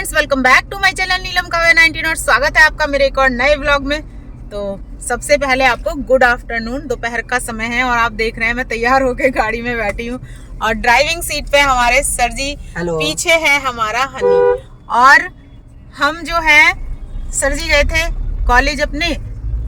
Friends, welcome back to my channel Neelam Kavya 19 और स्वागत है आपका मेरे एक और नए व्लॉग में। तो सबसे पहले आपको गुड आफ्टरनून। दोपहर का समय है और आप देख रहे हैं मैं तैयार होकर गाड़ी में बैठी हूँ और ड्राइविंग सीट पे हमारे सर जी, पीछे है हमारा हनी। और हम जो है सर जी गए थे कॉलेज अपने,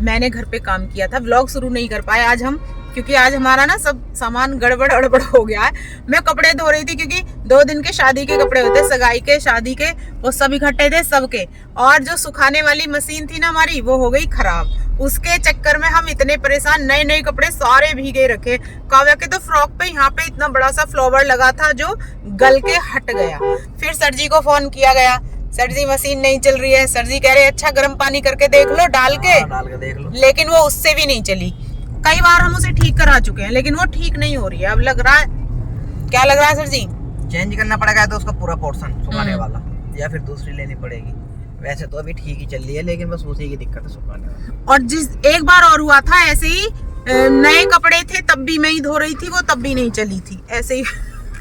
मैंने घर पे काम किया था, व्लॉग शुरू नहीं कर पाए आज हम, क्योंकि आज हमारा ना सब सामान गड़बड़ अड़बड़ हो गया है। मैं कपड़े धो रही थी क्योंकि 2 दिन के शादी के कपड़े होते, सगाई के, शादी के, वो सब इकट्ठे थे सबके। और जो सुखाने वाली मशीन थी ना हमारी, वो हो गई खराब। उसके चक्कर में हम इतने परेशान, नए नए कपड़े सारे भीगे रखे। काव्या के तो फ्रॉक पे यहाँ पे इतना बड़ा सा फ्लावर लगा था जो गल के हट गया। फिर सर जी को फोन किया गया, सर जी मशीन नहीं चल रही है। सर जी कह रहे अच्छा गर्म पानी करके देख लो, डाल के देख लो। लेकिन वो उससे भी नहीं चली। कई बार हम उसे ठीक करा चुके हैं लेकिन वो ठीक नहीं हो रही है। अब लग रहा है, क्या लग रहा है सर जी? चेंज करना पड़ेगा तो उसका पूरा पोर्शन सुखाने वाला, या फिर दूसरी लेनी पड़ेगी। वैसे तो अभी ठीक ही चल रही है लेकिन बस उसी की दिक्कत है सुखाने वाला। और जिस एक बार और हुआ था ऐसे ही, नए कपड़े थे तब भी मैं ही धो रही थी, वो तब भी नहीं चली थी ऐसे ही।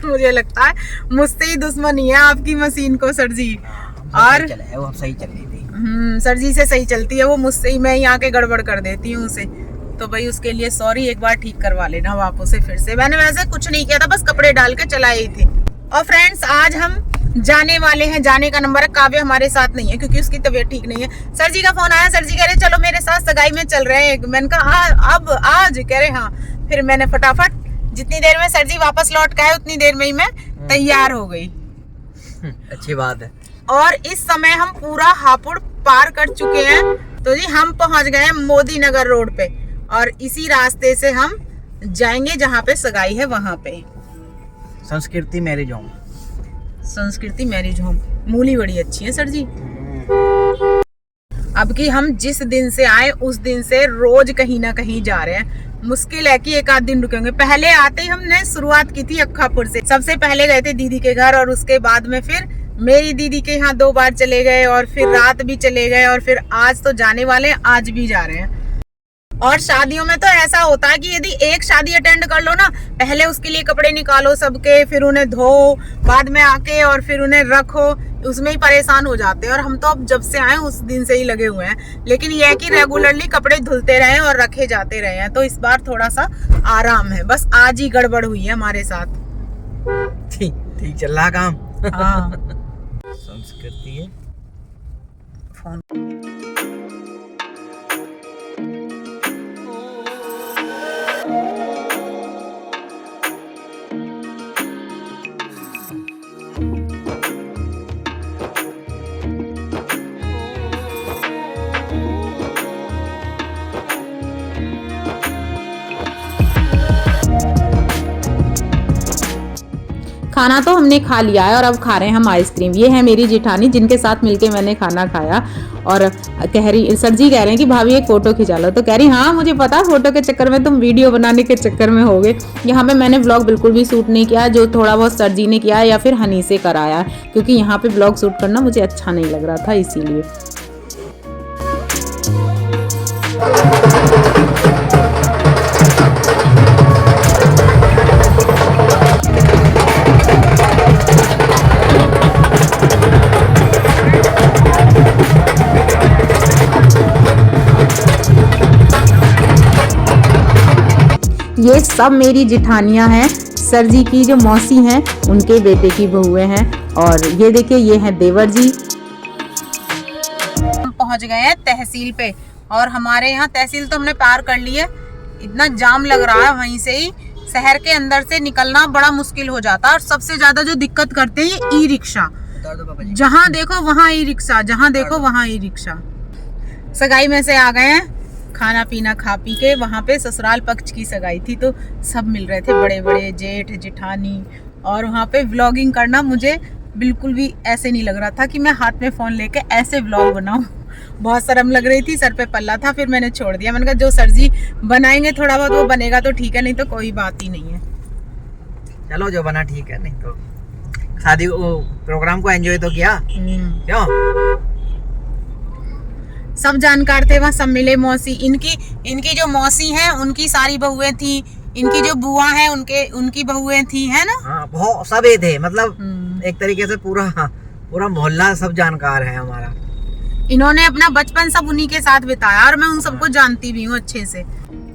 मुझे लगता है मुझसे ही दुश्मनी है आपकी मशीन को सर जी। और वो अब सही चल रही थी। सर जी से सही चलती है वो, मुझसे ही मैं यहाँ के गड़बड़ कर देती हूँ उसे। तो भाई उसके लिए सॉरी, एक बार ठीक करवा लेना आप उसे फिर से। मैंने वैसे कुछ नहीं किया था, बस कपड़े डाल के चलाए ही थे। और फ्रेंड्स आज हम जाने वाले हैं, जाने का नंबर है। काव्य हमारे साथ नहीं है क्योंकि उसकी तबीयत ठीक नहीं है। सर जी का फोन आया, सर जी कह रहे चलो मेरे साथ सगाई में चल रहे हैं। मैंने कहा अब आज, कह रहे हाँ। फिर मैंने फटाफट, जितनी देर में सर जी वापस लौट के आए उतनी देर में ही मैं तैयार हो गई। अच्छी बात है। और इस समय हम पूरा हापुड़ पार कर चुके हैं। तो जी हम पहुंच गए हैं मोदी नगर रोड पे और इसी रास्ते से हम जाएंगे जहाँ पे सगाई है वहां पे। संस्कृति मैरिज होम। संस्कृति मैरिज होम, मूली बड़ी अच्छी है सर जी। अब कि हम जिस दिन से आए उस दिन से रोज कहीं ना कहीं जा रहे हैं। मुश्किल है कि एक आध दिन रुकेंगे। पहले आते ही हमने शुरुआत की थी अक्खापुर से। सबसे पहले गए थे दीदी के घर और उसके बाद में फिर मेरी दीदी के यहाँ 2 बार चले गए और फिर रात भी चले गए और फिर आज तो जाने वाले हैं, आज भी जा रहे हैं। और शादियों में तो ऐसा होता है कि यदि एक शादी अटेंड कर लो ना, पहले उसके लिए कपड़े निकालो सबके, फिर उन्हें धो, बाद में आके और फिर उन्हें रखो, उसमें ही परेशान हो जाते हैं। और हम तो अब जब से आए उस दिन से ही लगे हुए हैं। लेकिन यह है कि रेगुलरली कपड़े धुलते रहे और रखे जाते रहे हैं, तो इस बार थोड़ा सा आराम है। बस आज ही गड़बड़ हुई है हमारे साथ। ठीक चल रहा काम। हाँ। संस्कृति है फोन खाना तो हमने खा लिया है और अब खा रहे हैं हम आइसक्रीम। ये है मेरी जेठानी जिनके साथ मिलके मैंने खाना खाया। और कह रही, सर जी कह रहे हैं कि भाभी एक फोटो खिंचा लो। तो कह रही हाँ मुझे पता, फोटो के चक्कर में तुम वीडियो बनाने के चक्कर में होगे। यहाँ पे मैंने व्लॉग बिल्कुल भी शूट नहीं किया, जो थोड़ा बहुत सर जी ने किया या फिर हनी से कराया, क्योंकि यहाँ पे व्लॉग शूट करना मुझे अच्छा नहीं लग रहा था, इसीलिए। ये सब मेरी जिठानियां हैं, सर जी की जो मौसी हैं उनके बेटे की बहुएं हैं। और ये देखिए ये हैं देवर जी। हम पहुंच गए हैं तहसील पे और हमारे यहाँ तहसील तो हमने पार कर ली है। इतना जाम लग रहा है, वहीं से ही शहर के अंदर से निकलना बड़ा मुश्किल हो जाता है। और सबसे ज्यादा जो दिक्कत करते हैं ये ई रिक्शा, जहाँ देखो वहाँ ई रिक्शा, जहाँ देखो वहाँ ई रिक्शा। सगाई में से आ गए हैं, खाना पीना खा पी के। वहाँ पे ससुराल पक्ष की सगाई थी तो सब मिल रहे थे, बड़े बड़े जेठ जेठानी। और वहाँ पे व्लॉगिंग करना मुझे बिल्कुल भी ऐसे नहीं लग रहा था कि मैं हाथ में फ़ोन लेके ऐसे व्लॉग बनाऊँ। बहुत शर्म लग रही थी, सर पे पल्ला था, फिर मैंने छोड़ दिया। मैंने कहा जो सर जी बनाएंगे थोड़ा बहुत वो बनेगा तो ठीक है, नहीं तो कोई बात ही नहीं है। चलो जो बना ठीक है, नहीं तो शादी प्रोग्राम को एंजॉय तो किया। क्यों? सब जानकार थे वहाँ, सब मिले। मौसी, इनकी जो मौसी हैं उनकी सारी बहुएं थी, इनकी जो बुआ है उनकी बहुएं थी, है ना। हाँ, बहुत सभी थे, मतलब एक तरीके से पूरा पूरा मोहल्ला सब जानकार है हमारा। इन्होंने अपना बचपन सब उन्हीं के साथ बिताया और मैं उन सबको जानती भी हूँ अच्छे से।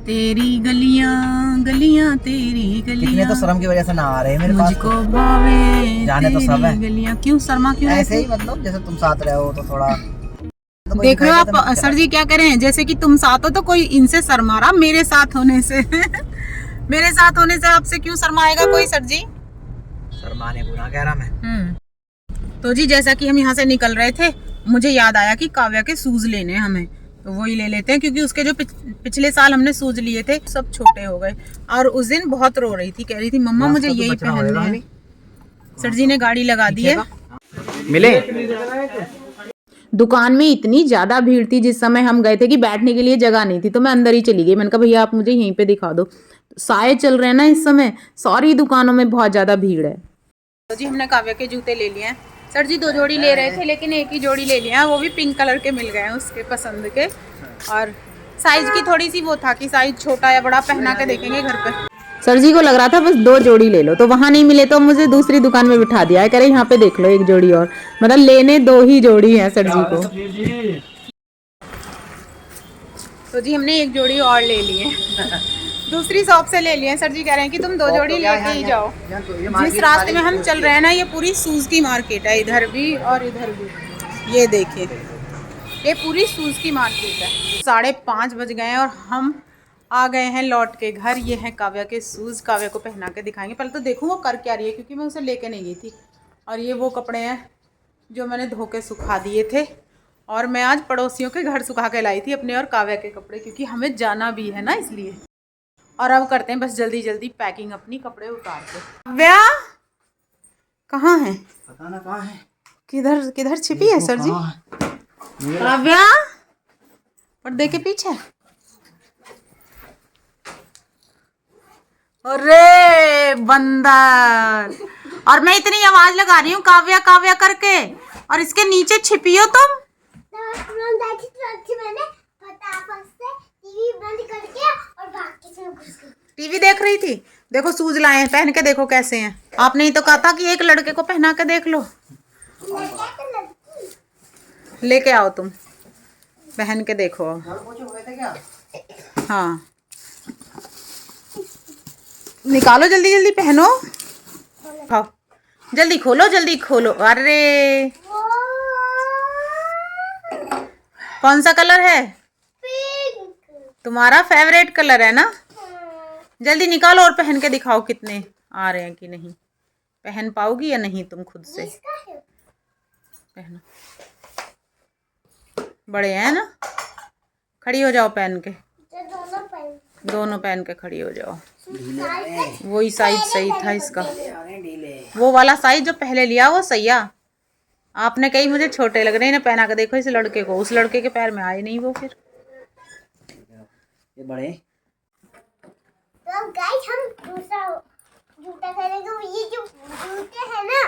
तेरी गलियां गलियां तेरी इतने गलियां तो शर्म की वजह से ना आ रहे हैं मेरे पास मुझको भावे जाने तो सब है। गलियां क्यों शर्मा क्यों ऐसे ही मतलब जैसे तुम साथ रहे हो तो थोड़ा तो देख रहे हो आप सर जी क्या करें, जैसे कि तुम साथ हो तो कोई इनसे शर्मा रहा मेरे साथ होने से मेरे साथ होने से आपसे क्यों शर्माएगा कोई सर जी? शर्माने बुरा कह रहा मैं। तो जी जैसा कि हम यहाँ से निकल रहे थे मुझे याद आया कि काव्या के शूज लेने हमें, तो वही ले लेते हैं क्योंकि उसके जो पिछले साल हमने शूज लिए थे सब छोटे हो गए और उस दिन बहुत रो रही थी, कह रही थी मम्मा मुझे यही पहनने हैं। सर जी ने गाड़ी लगा दी है। मिले दुकान में इतनी ज्यादा भीड़ थी जिस समय हम गए थे कि बैठने के लिए जगह नहीं थी, तो मैं अंदर ही चली गई। मैंने कहा भैया आप मुझे यहीं पे दिखा दो। साए चल रहे हैं ना इस समय, सारी दुकानों में बहुत ज्यादा भीड़ है। तो जी हमने काव्या के जूते ले लिए हैं। सर जी 2 जोड़ी ले रहे थे लेकिन एक ही जोड़ी ले लिया, वो भी पिंक कलर के मिल गए हैं उसके पसंद के। और साइज की थोड़ी सी वो था कि साइज छोटा या बड़ा पहना के देखेंगे घर पे। सर जी को लग रहा था बस 2 जोड़ी ले लो, तो वहां नहीं मिले तो मुझे दूसरी दुकान में बिठा दिया है, कह रहे यहाँ पे देख लो 1 जोड़ी और, मतलब लेने 2 ही जोड़ी है सर जी को। तो जी हमने 1 जोड़ी और ले ली है दूसरी शॉप से ले लिए। सर जी कह रहे हैं कि तुम 2 जोड़ी लेके ही जाओ। जिस रास्ते में हम चल रहे हैं ना ये पूरी शूज की मार्केट है, इधर भी और इधर भी। ये देखिए ये पूरी शूज की मार्केट है। 5:30 बज गए हैं और हम आ गए हैं लौट के घर। ये है काव्या के शूज़, काव्या को पहना के दिखाएंगे। पहले तो देखूँ वो कर क्या रही है क्योंकि मैं उसे लेके नहीं गई थी। और ये वो कपड़े हैं जो मैंने धो के सुखा दिए थे और मैं आज पड़ोसियों के घर सुखा के लाई थी अपने और काव्या के कपड़े, क्योंकि हमें जाना भी है ना इसलिए। और अब करते हैं बस जल्दी जल्दी पैकिंग अपनी, कपड़े उतार के। काव्या कहाँ है? पता ना कहाँ है, किधर किधर छिपी है सर जी? काव्या पर्दे के पीछे। अरे बंदर, और मैं इतनी आवाज लगा रही हूँ काव्या काव्या करके और इसके नीचे छिपी हो तुम। टीवी देख रही थी। देखो शूज लाए हैं, पहन के देखो कैसे हैं। आपने ही तो कहा था कि एक लड़के को पहना के देख लो। लेके आओ तुम, पहन के देखो। हाँ निकालो जल्दी जल्दी पहनो। हाँ जल्दी खोलो जल्दी खोलो। अरे कौन सा कलर है? तुम्हारा फेवरेट कलर है ना? जल्दी निकालो और पहन के दिखाओ कितने आ रहे हैं कि नहीं। पहन पाओगी या नहीं तुम खुद से? पहनो, बड़े हैं ना। खड़ी हो जाओ पहन के, दोनों पहन के खड़ी हो जाओ। वही साइज सही था इसका, वो वाला साइज जो पहले लिया वो सही है। आपने कही मुझे छोटे लग रहे हैं, पहना के देखो इस लड़के को। उस लड़के के पैर में आए नहीं वो। फिर ये बड़े तो गाइस हम दूसरा जूता खरीदेंगे। ये जो जूते हैं ना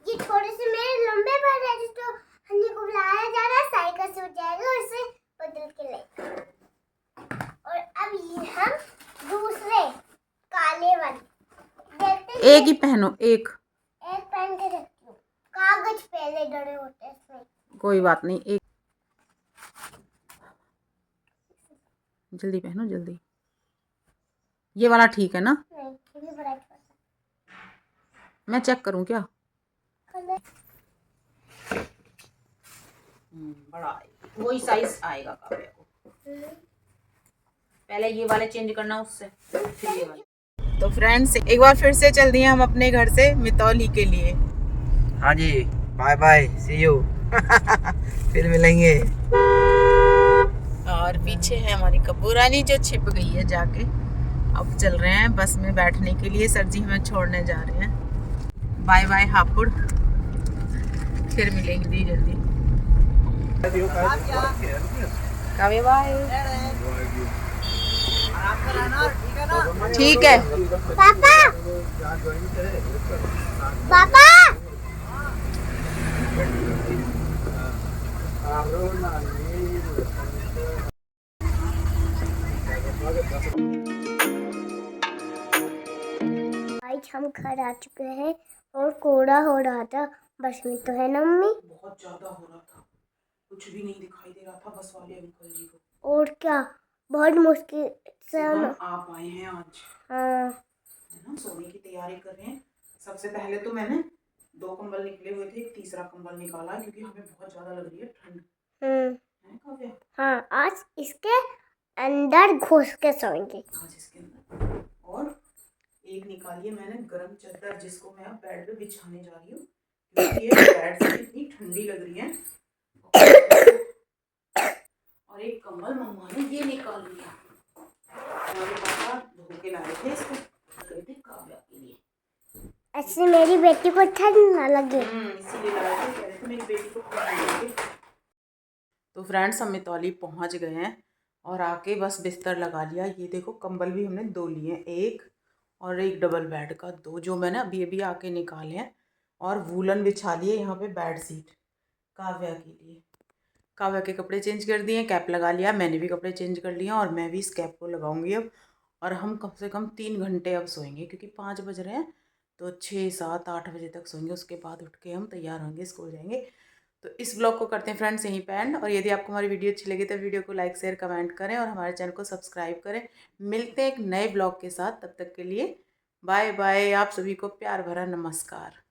ये थोड़े से मेरे लंबे पड़ रहे थे, तो हमने को बुलाया जा रहा है, साइकिल से हो जाएगा और इसे बदल के ले। और अब ये हम दूसरे काले वाले देखते हैं। एक ही पहनो, एक पहन के देखती हूँ। कागज पहले डरे होते हैं इसमें। कोई बात नहीं, एक जल्दी पहनो जल्दी। ये वाला ठीक है ना? नहीं ये भी बड़ा है। मैं चेक करूं क्या? बड़ा वही साइज आएगा काव्या को। पहले ये वाले चेंज करना उससे, फिर ये वाले। तो फ्रेंड्स एक बार फिर से चल दिए हम अपने घर से मितौली के लिए। हाँ जी बाय बाय सी यू फिर मिलेंगे। और पीछे है हमारी कपूरानी जो छिप गई है जाके। अब चल रहे हैं बस में बैठने के लिए। सर जी हमें छोड़ने जा रहे हैं। बाय बाय हापुड़, फिर मिलेंगे जल्दी। काव्या बाय। ठीक है पापा पापा आज हम घर आ चुके हैं और कोड़ा हो रहा था बस में तो है ना मम्मी। बहुत ज्यादा हो रहा था, कुछ भी नहीं दिखाई दे रहा था बस वाले अंकल जी को। और क्या, बहुत मुश्किल से हम हम। आप आए हैं आज, हाँ। है ना, सोने की तैयारी कर रहे हैं। सबसे पहले तो मैंने 2 कंबल निकले हुए थे, एक तीसरा कंबल निकाला क्योंकि हमें बहुत ज्यादा लग रही है ठंड, है काव्या? हाँ, आज इसके अंदर घुस के सोएंगे। आज इसके अंदर। और एक निकाली है मैंने गर्म चादर, जिसको मैं अब बेड पे बिछाने जा रही हूँ क्योंकि ये बेड से इतनी ठंडी लग रही है। और एक कंबल मम्मा ने ये निकाल लिया, हमारे पापा धो के लाए थे इसको, गए थे काव्या के लिए। ऐसे मेरी बेटी को ठंड ना लगे। इसीलिए लाए थे, कह रहे थे मेरी बेटी को ठंड लगे। तो फ्रेंड्स हम मितौली पहुंच गए हैं और आके बस बिस्तर लगा लिया। ये देखो कंबल भी हमने 2 लिए हैं, एक और एक डबल बेड का 2, जो मैंने अभी अभी आके निकाले हैं। और वूलन बिछा लिए यहाँ पे बेड शीट काव्या के लिए। काव्या के कपड़े चेंज कर दिए, कैप लगा लिया, मैंने भी कपड़े चेंज कर लिए और मैं भी इस कैप को लगाऊंगी अब। और हम कम से कम 3 घंटे अब सोएंगे क्योंकि 5 बज रहे हैं, तो 6, 7, 8 बजे तक सोएंगे। उसके बाद उठ के हम तैयार होंगे, स्कूल जाएंगे। तो इस ब्लॉग को करते हैं फ्रेंड्स यहीं पे एंड। और यदि आपको हमारी वीडियो अच्छी लगी तो वीडियो को लाइक शेयर कमेंट करें और हमारे चैनल को सब्सक्राइब करें। मिलते हैं एक नए ब्लॉग के साथ, तब तक के लिए बाय बाय। आप सभी को प्यार भरा नमस्कार।